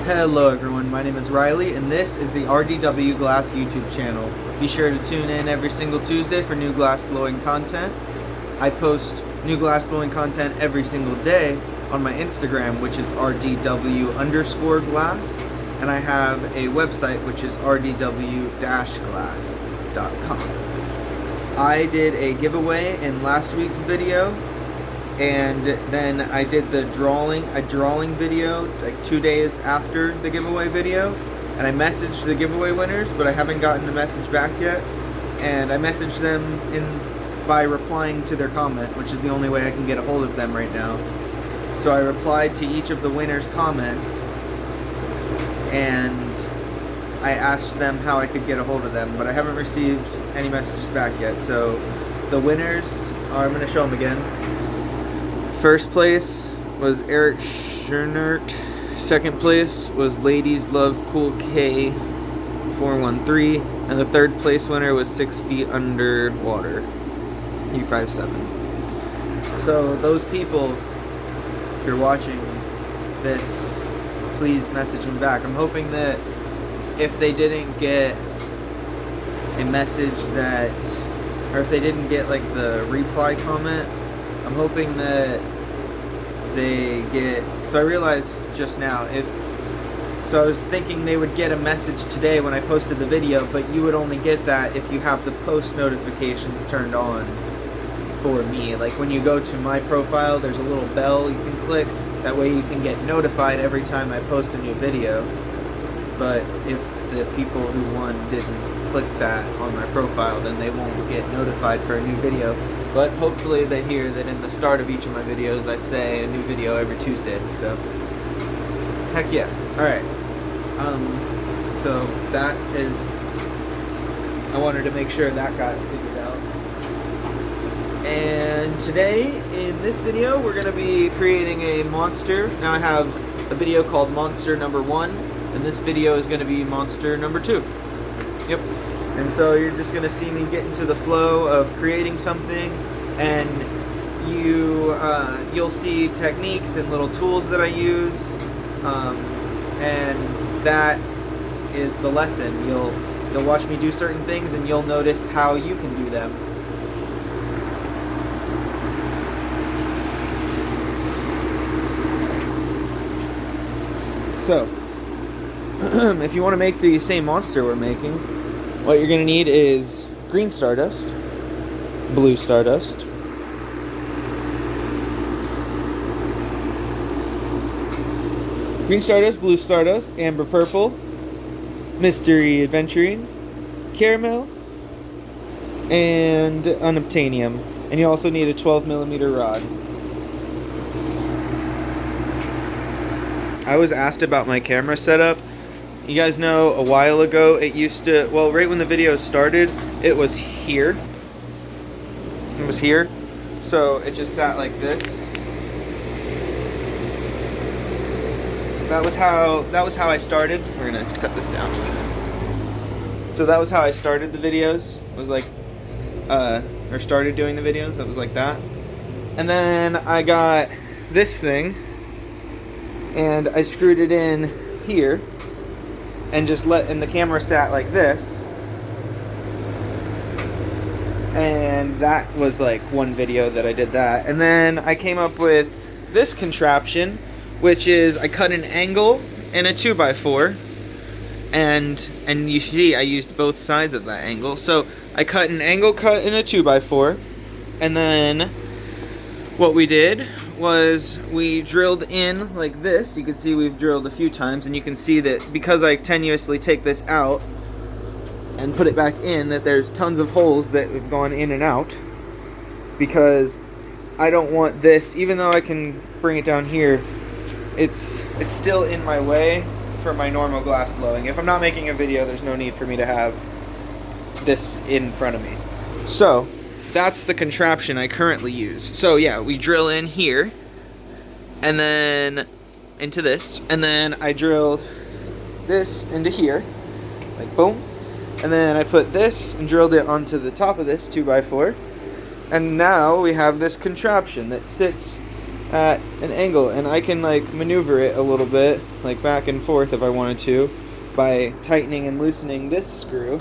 Hello everyone, my name is Riley and this is the RDW Glass YouTube channel. Be sure to tune in every single Tuesday for new glass blowing content. I post new glass blowing content every single day on my Instagram, which is RDW_glass, and I have a website which is RDW-glass.com. I did a giveaway in last week's video, and then I did a drawing video like 2 days after the giveaway video, and I messaged the giveaway winners, but I haven't gotten a message back yet. And I messaged them by replying to their comment, which is the only way I can get a hold of them right now. So I replied to each of the winners' comments, and I asked them how I could get a hold of them, but I haven't received any messages back yet. So the winners I'm going to show them again. First place was Eric Schernert. Second place was Ladies Love Cool K 413, and the third place winner was 6 Feet Underwater U57. So those people, if you're watching this, please message me back. I'm hoping that if they didn't get a message that, or if they didn't get like the reply comment, I'm hoping that they get, so I realized just now, so I was thinking they would get a message today when I posted the video, but you would only get that if you have the post notifications turned on for me. Like when you go to my profile, there's a little bell you can click, that way you can get notified every time I post a new video. But if the people who won didn't click that on my profile, then they won't get notified for a new video. But hopefully they hear that in the start of each of my videos I say a new video every Tuesday. So heck yeah. Alright. So that is, I wanted to make sure that got figured out. And today in this video we're going to be creating a monster. Now I have a video called Monster Number 1, and this video is going to be Monster Number 2. Yep. And so you're just going to see me get into the flow of creating something, and you'll see techniques and little tools that I use, and that is the lesson. You'll watch me do certain things and you'll notice how you can do them. So, if you want to make the same monster we're making, what you're going to need is green stardust, blue stardust, green stardust, blue stardust, amber purple, mystery aventurine, caramel, and unobtainium. And you also need a 12mm rod. I was asked about my camera setup. You guys know a while ago it used to, well, right when the video started, it was here. It was here. So it just sat like this. That was how I started. We're gonna cut this down. So that was how I started the videos. It was like, or started doing the videos. That was like that. And then I got this thing, and I screwed it in here, and and the camera sat like this. And that was like one video that I did that. And then I came up with this contraption, which is I cut an angle in a 2x4, and you see I used both sides of that angle. So I cut an angle cut in a 2x4, and then what we did was we drilled in like this. You can see we've drilled a few times, and you can see that because I tenuously take this out and put it back in, that there's tons of holes that have gone in and out, because I don't want this, even though I can bring it down here, it's still in my way for my normal glass blowing. If I'm not making a video, there's no need for me to have this in front of me. So that's the contraption I currently use. So yeah, we drill in here, and then into this, and then I drill this into here, like boom, and then I put this and drilled it onto the top of this 2x4, and now we have this contraption that sits at an angle, and I can like maneuver it a little bit, like back and forth if I wanted to, by tightening and loosening this screw.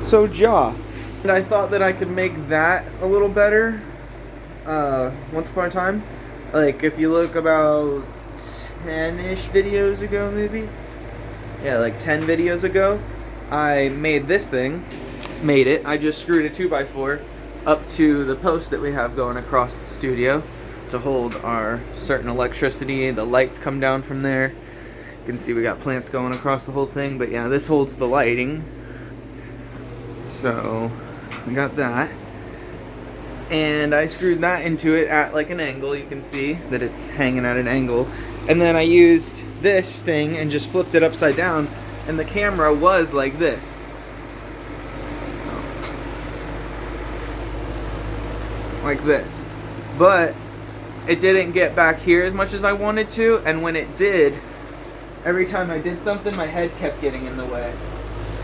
So jaw. And I thought that I could make that a little better once upon a time. Like if you look about 10-ish videos ago, maybe, yeah, like 10 videos ago, I made this thing. I just screwed a 2x4 up to the post that we have going across the studio to hold our certain electricity. The lights come down from there. You can see we got plants going across the whole thing, but yeah, this holds the lighting. So we got that, and I screwed that into it at like an angle. You can see that it's hanging at an angle, and then I used this thing and just flipped it upside down, and the camera was like this. Like this. But it didn't get back here as much as I wanted to, and when it did, every time I did something, my head kept getting in the way.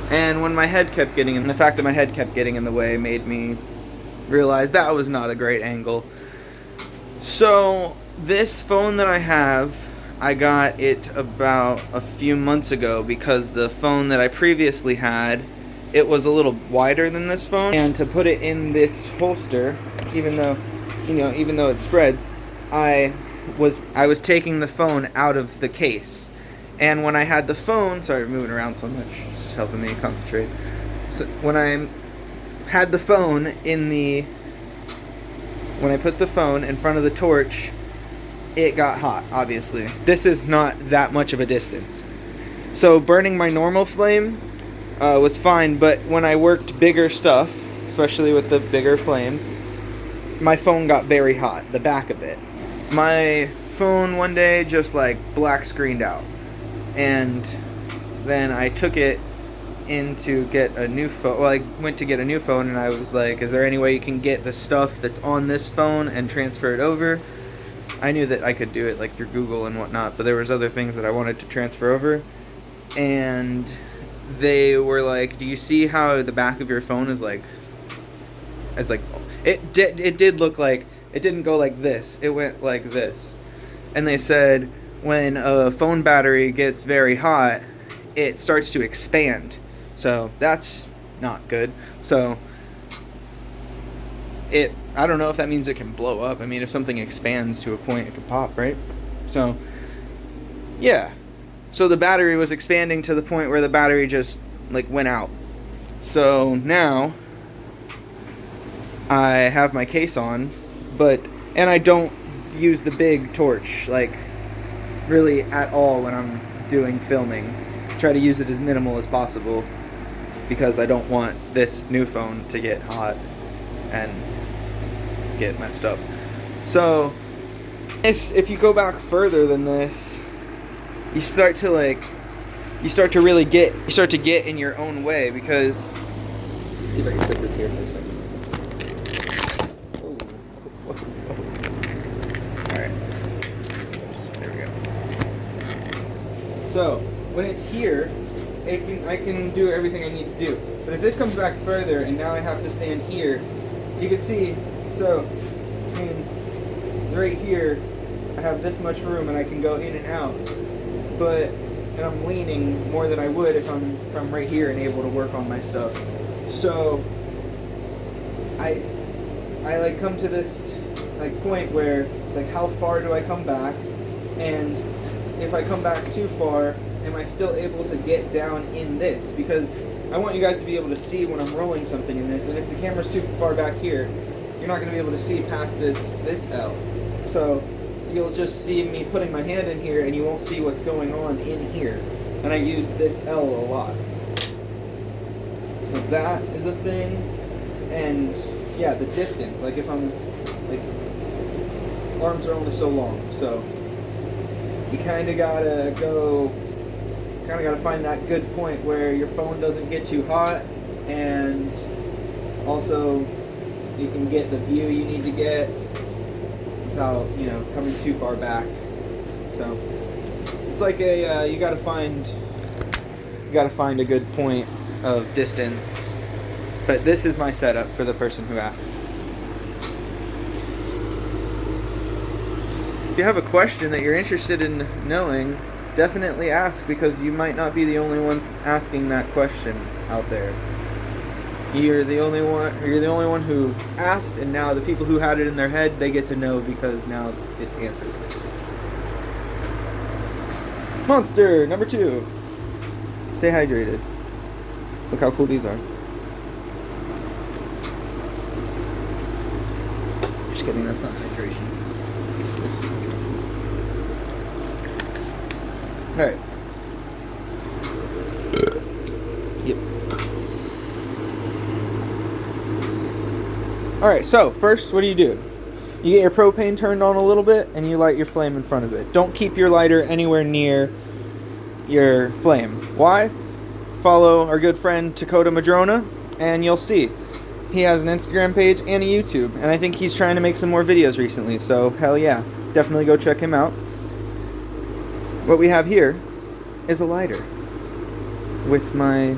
And when my head kept getting in, the fact that my head kept getting in the way made me realize that was not a great angle. So this phone that I have, I got it about a few months ago because the phone that I previously had, it was a little wider than this phone, and to put it in this holster, even though it spreads, I was taking the phone out of the case. And when I had the phone, sorry, I'm moving around so much, it's just helping me concentrate. So when I had the phone when I put the phone in front of the torch, it got hot, obviously. This is not that much of a distance. So burning my normal flame was fine, but when I worked bigger stuff, especially with the bigger flame, my phone got very hot, the back of it. My phone one day just like black screened out. And then I took it in to get a new phone. Well, I went to get a new phone, and I was like, is there any way you can get the stuff that's on this phone and transfer it over? I knew that I could do it like through Google and whatnot, but there was other things that I wanted to transfer over. And they were like, do you see how the back of your phone is like, it's like, it did look like, it didn't go like this, it went like this. And they said, when a phone battery gets very hot, it starts to expand. So that's not good. So I don't know if that means it can blow up. I mean, if something expands to a point, it could pop, right? So yeah. So the battery was expanding to the point where the battery just like went out. So now I have my case on, and I don't use the big torch like really at all when I'm doing filming. Try to use it as minimal as possible because I don't want this new phone to get hot and get messed up. So if you go back further than this, you start to get in your own way, because let's see if I can put this here for a second. So when it's here, I can do everything I need to do. But if this comes back further and now I have to stand here, you can see, so I mean, right here I have this much room and I can go in and out. And I'm leaning more than I would if I'm right here and able to work on my stuff. So I like come to this like point where it's like, how far do I come back? And if I come back too far, am I still able to get down in this? Because I want you guys to be able to see when I'm rolling something in this, and if the camera's too far back here, you're not going to be able to see past this L. So you'll just see me putting my hand in here, and you won't see what's going on in here. And I use this L a lot. So that is a thing. And yeah, the distance, like if I'm, like, arms are only so long, so you kind of gotta find that good point where your phone doesn't get too hot, and also you can get the view you need to get without, coming too far back. So it's like you gotta find a good point of distance. But this is my setup for the person who asked. If you have a question that you're interested in knowing, definitely ask, because you might not be the only one asking that question out there. You're the only one who asked, and now the people who had it in their head, they get to know because now it's answered. Monster number 2. Stay hydrated. Look how cool these are. Just kidding, that's not hydration. This is hydration. Alright. Yep. Alright, so first, what do? You get your propane turned on a little bit, and you light your flame in front of it. Don't keep your lighter anywhere near your flame. Why? Follow our good friend Dakota Madrona, and you'll see. He has an Instagram page and a YouTube, and I think he's trying to make some more videos recently, so hell yeah. Definitely go check him out. What we have here is a lighter with my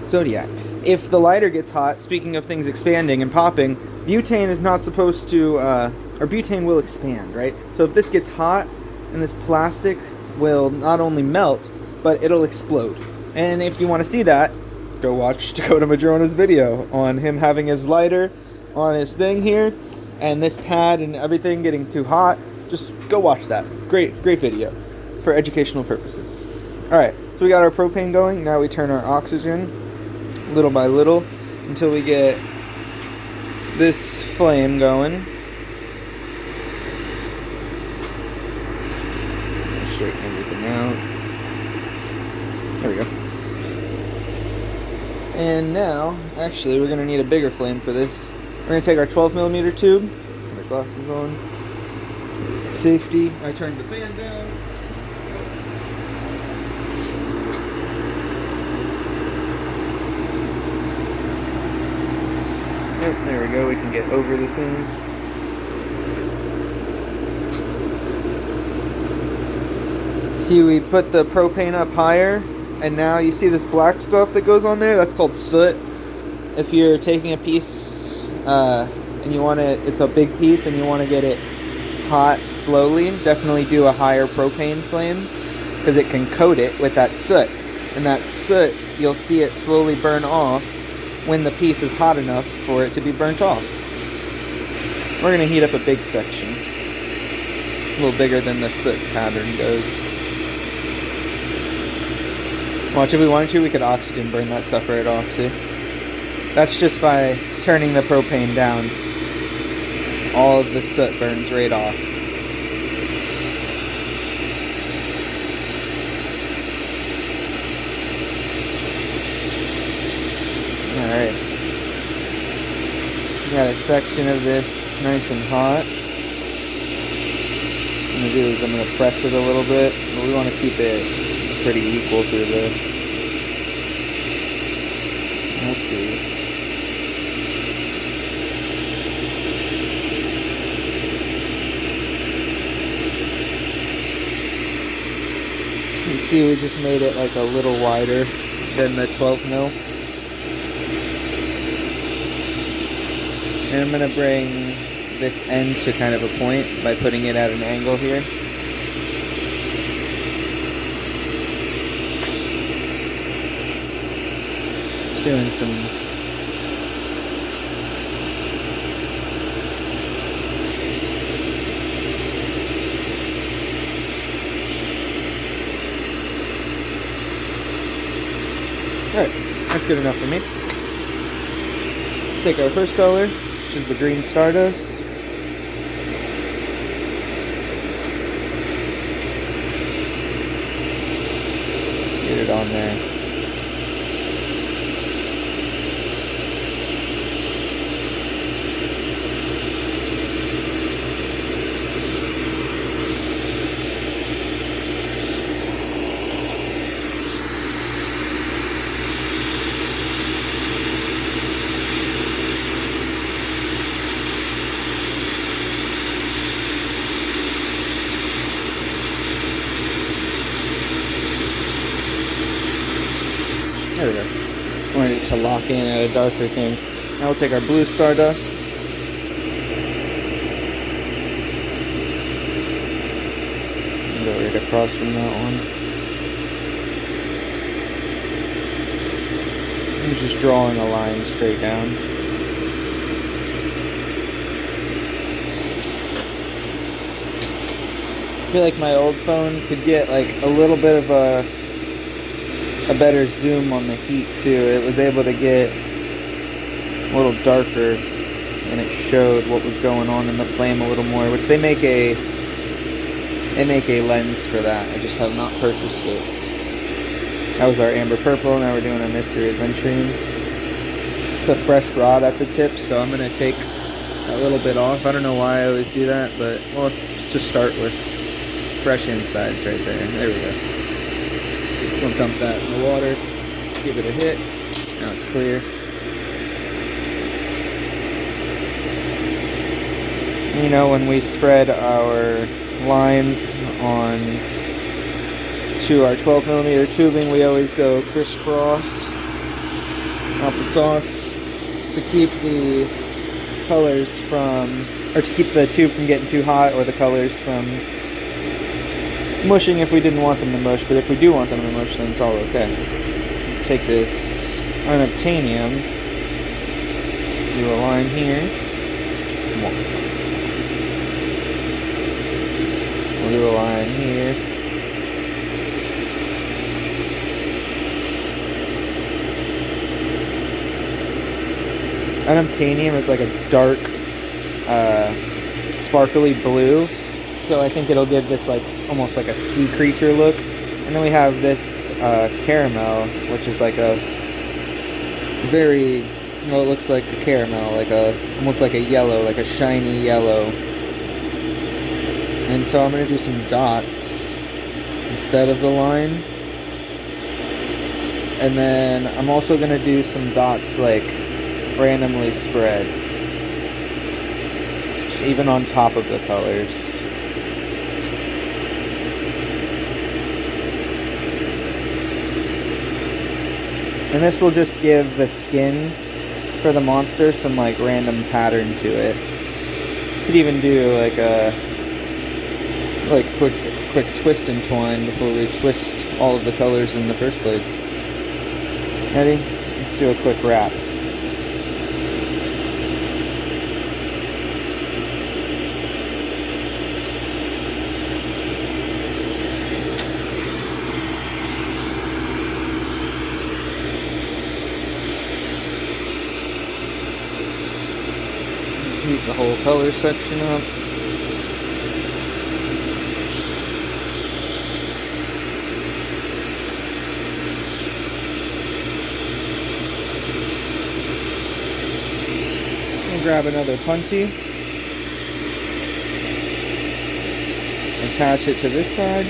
Zodiac. If the lighter gets hot, speaking of things expanding and popping, butane is not supposed to, or butane will expand, right? So if this gets hot, and this plastic will not only melt, but it'll explode. And if you want to see that, go watch Dakota Madrona's video on him having his lighter on his thing here, and this pad and everything getting too hot. Just go watch that. Great video for educational purposes. Alright, so we got our propane going. Now we turn our oxygen little by little until we get this flame going. Straighten everything out. There we go. And now, actually, we're going to need a bigger flame for this. We're going to take our 12mm tube, put our glasses on, safety. I turned the fan down. Yep, there we go, we can get over the thing. See, we put the propane up higher, and now you see this black stuff that goes on there? That's called soot. If you're taking a piece, and you want it's a big piece, and you want to get it hot slowly, definitely do a higher propane flame, because it can coat it with that soot. And that soot, you'll see it slowly burn off when the piece is hot enough for it to be burnt off. We're going to heat up a big section. A little bigger than the soot pattern goes. Watch, if we wanted to, we could oxygen burn that stuff right off too. That's just by turning the propane down. All of the soot burns right off. Alright. Got a section of this nice and hot. What I'm going to do is I'm going to press it a little bit, but we want to keep it pretty equal through this. We'll see. You see, we just made it like a little wider than the 12mm. And I'm going to bring this end to kind of a point by putting it at an angle here. Doing some alright, that's good enough for me. Let's take our first color, which is the green Stardust. Get it on there. There we go. Wanted it to lock in at a darker thing. Now we'll take our blue Stardust. Go right across from that one. I'm just drawing a line straight down. I feel like my old phone could get like a little bit of a better zoom on the heat too. It was able to get a little darker and it showed what was going on in the flame a little more, which they make a lens for that. I just have not purchased it. That was our amber purple. Now we're doing our mystery adventuring. It's a fresh rod at the tip, so I'm gonna take a little bit off. I don't know why I always do that, but well, let's just start with fresh insides right there. There we go. We'll dump that in the water, give it a hit. Now it's clear. You know, when we spread our lines on to our 12mm tubing, we always go crisscross applesauce to keep the colors from, or to keep the tube from getting too hot or the colors from mushing if we didn't want them to mush. But if we do want them to mush, then it's all okay. Take this unobtainium, do a line here. We'll do a line here. Unobtainium is like a dark, sparkly blue, so I think it'll give this like almost like a sea creature look. And then we have this caramel, which is like a very, well, it looks like a caramel, like a almost like a yellow, like a shiny yellow. And so I'm going to do some dots instead of the line. And then I'm also going to do some dots like randomly spread, just even on top of the colors. And this will just give the skin for the monster some like random pattern to it. You could even do like a quick twist and twine before we twist all of the colors in the first place. Ready? Let's do a quick wrap. Heat the whole color section up. Grab another punty, attach it to this side.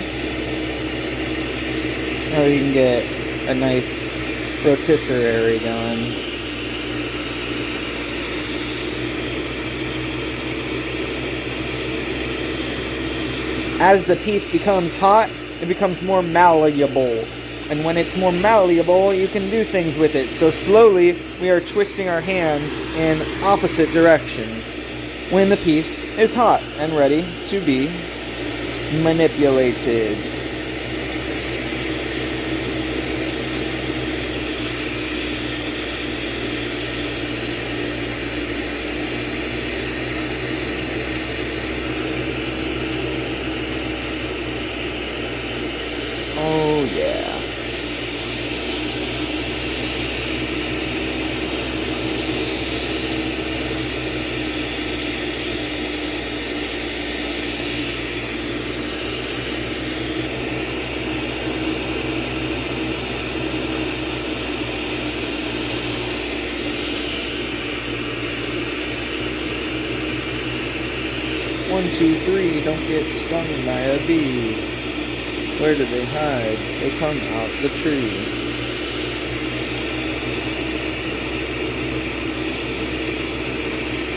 Now you can get a nice rotisserie going. As the piece becomes hot, it becomes more malleable. And when it's more malleable, you can do things with it. So slowly, we are twisting our hands in opposite directions when the piece is hot and ready to be manipulated. Oh yeah. One, two, three, don't get stung by a bee. Where do they hide? They come out the tree.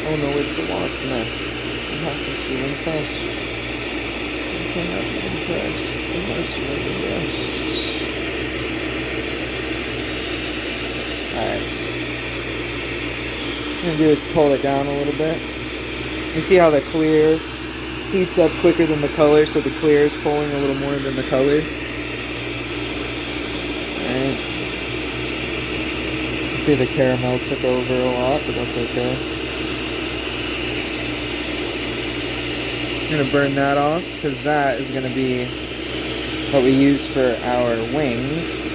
Oh no, it's a wasp nest. You have to see them first. You cannot be impressed unless you are the best. Alright. What I'm going to do is pull it down a little bit. You see how the clear heats up quicker than the color, so the clear is pulling a little more than the color. Alright. See, the caramel took over a lot, but that's okay. I'm gonna burn that off, because that is gonna be what we use for our wings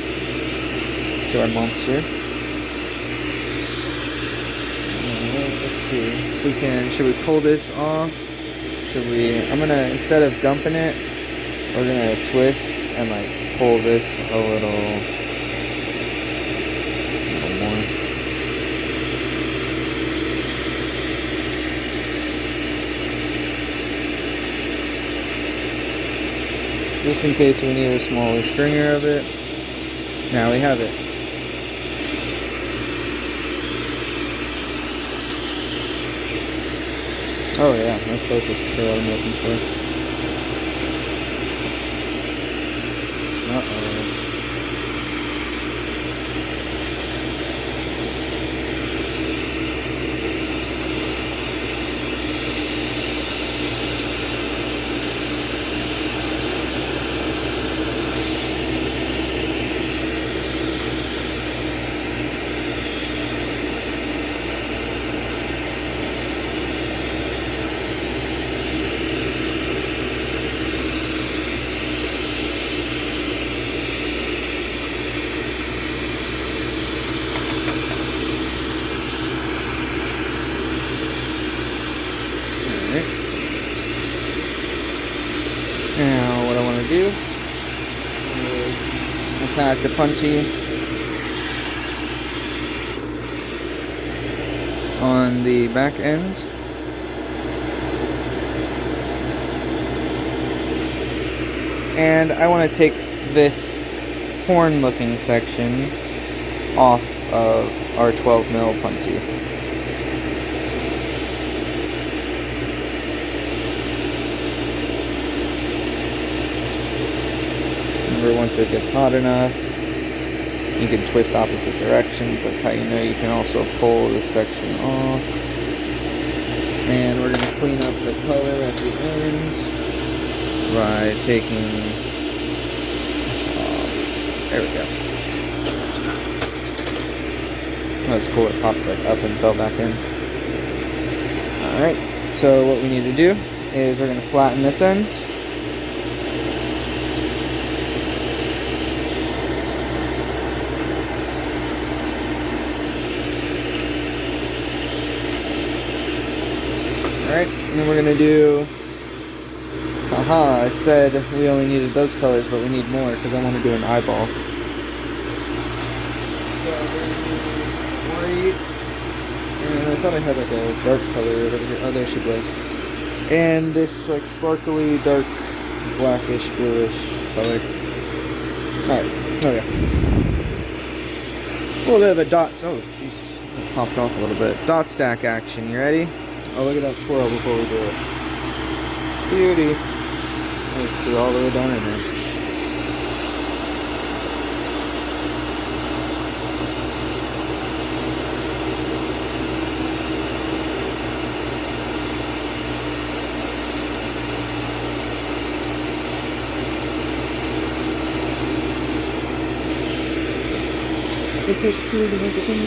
to our monster. Let's see if we can. Should we pull this off? Should we? I'm gonna, instead of dumping it, we're gonna twist and like pull this a little more. Just in case we need a smaller stringer of it. Now we have it. Oh yeah, that's perfect for what I'm looking for. Uh-oh. Now what I want to do is attach a punchy on the back end. And I want to take this horn looking section off of our 12mm punchy. Once it gets hot enough, you can twist opposite directions. That's how you know you can also pull this section off. And we're going to clean up the color at the ends by taking this off. There we go. That was cool. It popped like up and fell back in. Alright, so what we need to do is we're going to flatten this end. Alright, and then we're going to do, I said we only needed those colors, but we need more because I want to do an eyeball. So white, and I thought I had like a dark color over here. Oh, there she goes. And this like sparkly, dark, blackish, bluish color. Alright, oh yeah. A little bit of a dot, oh jeez, it popped off a little bit. Dot stack action, you ready? Oh, look at that twirl before we do it. Beauty. Let's do all the way down in there. It takes two to make a thing.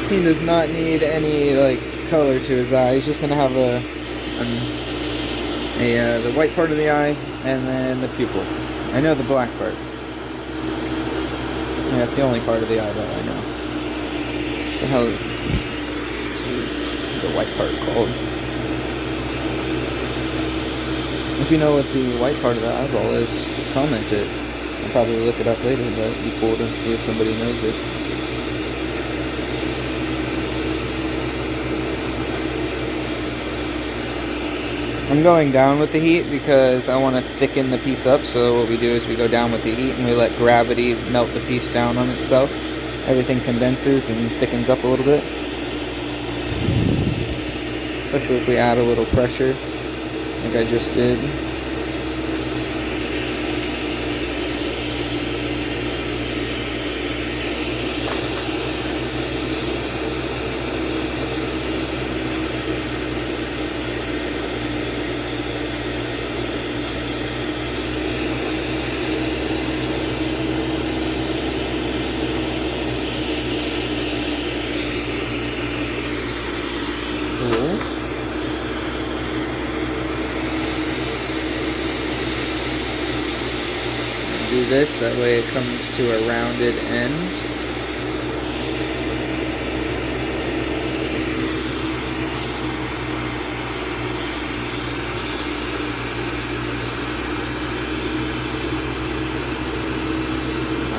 He does not need any like color to his eye. He's just gonna have the white part of the eye and then the pupil. I know the black part. Yeah, that's the only part of the eye that I know. What the hell is the white part called? If you know what the white part of the eyeball is, comment it. I'll probably look it up later, but it'd be cool to see if somebody knows it. I'm going down with the heat because I want to thicken the piece up. So what we do is we go down with the heat and we let gravity melt the piece down on itself. Everything condenses and thickens up a little bit. Especially if we add a little pressure, like I just did. Do this, that way it comes to a rounded end.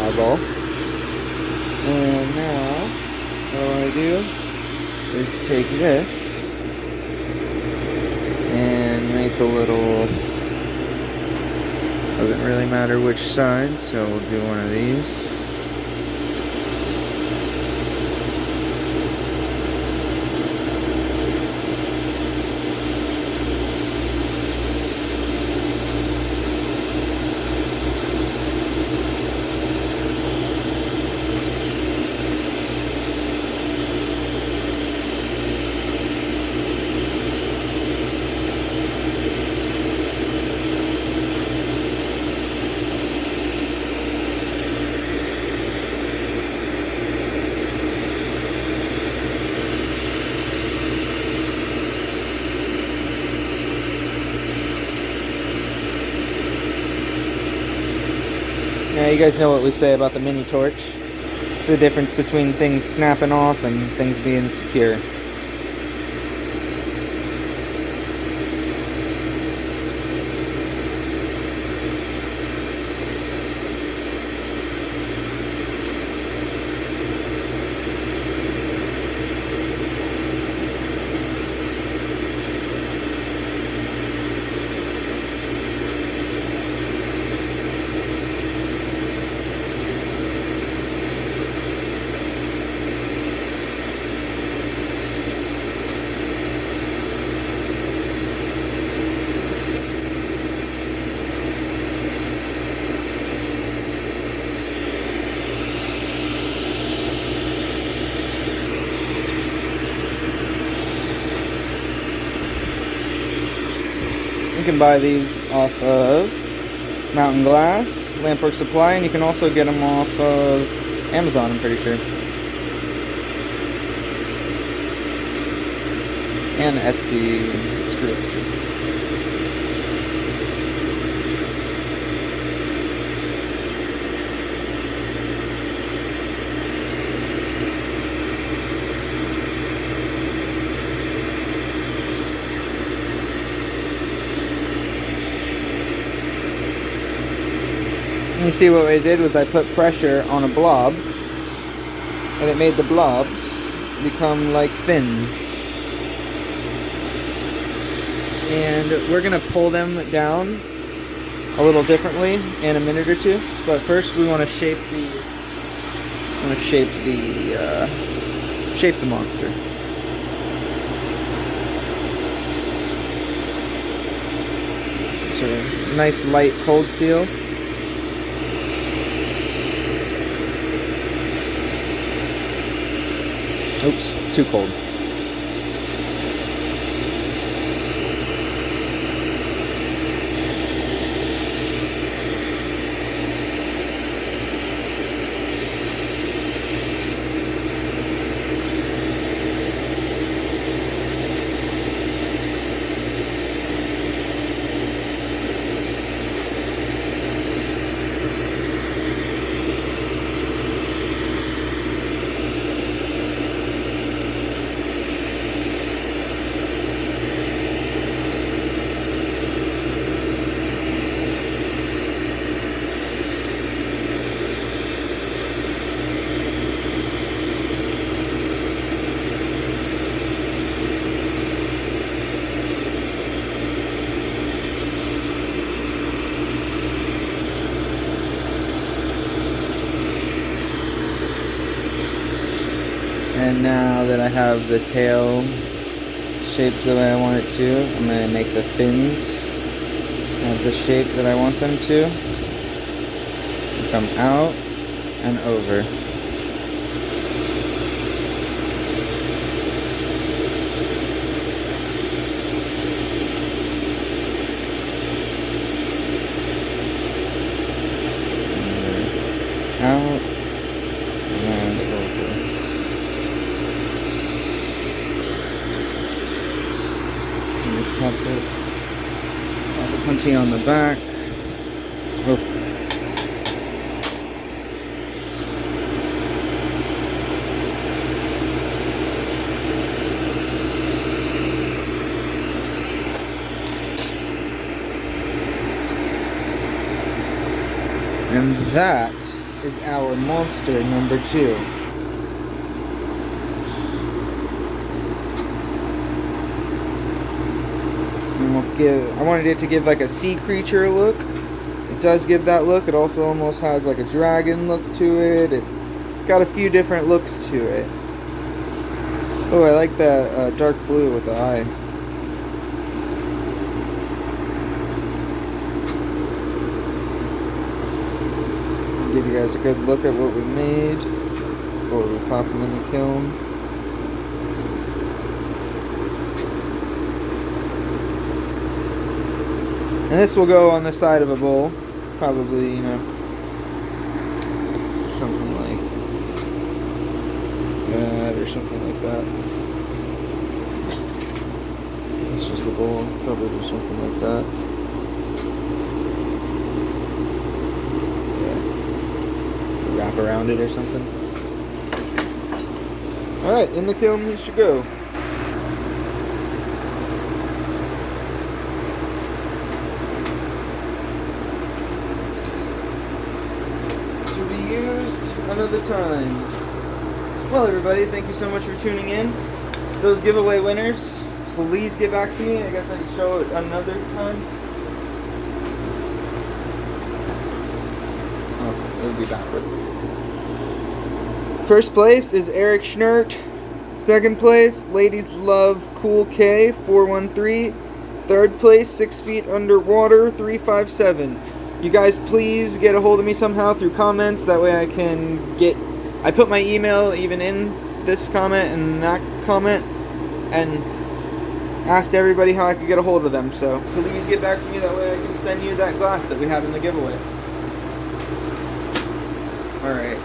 Eyeball. And now, what I do is take this and make a little, doesn't really matter which side, so we'll do one of these. Now you guys know what we say about the mini torch. It's the difference between things snapping off and things being secure. You can buy these off of Mountain Glass, Lampwork Supply, and you can also get them off of Amazon, I'm pretty sure. And Etsy, screw Etsy. You see what I did was I put pressure on a blob and it made the blobs become like fins. And we're going to pull them down a little differently in a minute or two. But first we want to shape the monster. So nice light cold seal. Oops, too cold. And now that I have the tail shaped the way I want it to, I'm going to make the fins have the shape that I want them to. Come out and over. Out and over. Let's pop the punchy on the back. Oh. And that is our monster number 2. I wanted it to give like a sea creature look. It does give that look. It also almost has like a dragon look to it. It's got a few different looks to it. Oh, I like that dark blue with the eye. Give you guys a good look at what we made before we pop them in the kiln. And this will go on the side of a bowl, probably, you know, something like that or something like that. This is the bowl, probably do something like that. Wrap around it or something. Alright, in the kiln we should go. To be used another time. Well, everybody, thank you so much for tuning in. Those giveaway winners, please get back to me. I guess I can show it another time. Oh, it would be backward. First place is Eric Schnert. Second place, Ladies Love Cool K 413. Third place, 6 Feet Underwater 357. You guys please get a hold of me somehow through comments. That way I can get... I put my email even in this comment and that comment and asked everybody how I could get a hold of them. So please get back to me. That way I can send you that glass that we have in the giveaway. Alright.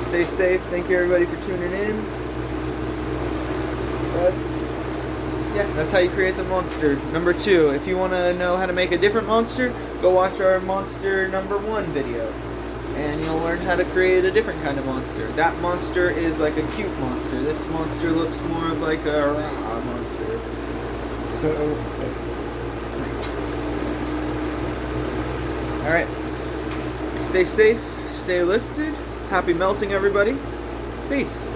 Stay safe. Thank you everybody for tuning in. That's how you create the monster number 2. If you want to know how to make a different monster, go watch our monster number 1 video. And you'll learn how to create a different kind of monster. That monster is like a cute monster. This monster looks more of like a raw monster. So, nice. Alright. Stay safe. Stay lifted. Happy melting, everybody. Peace.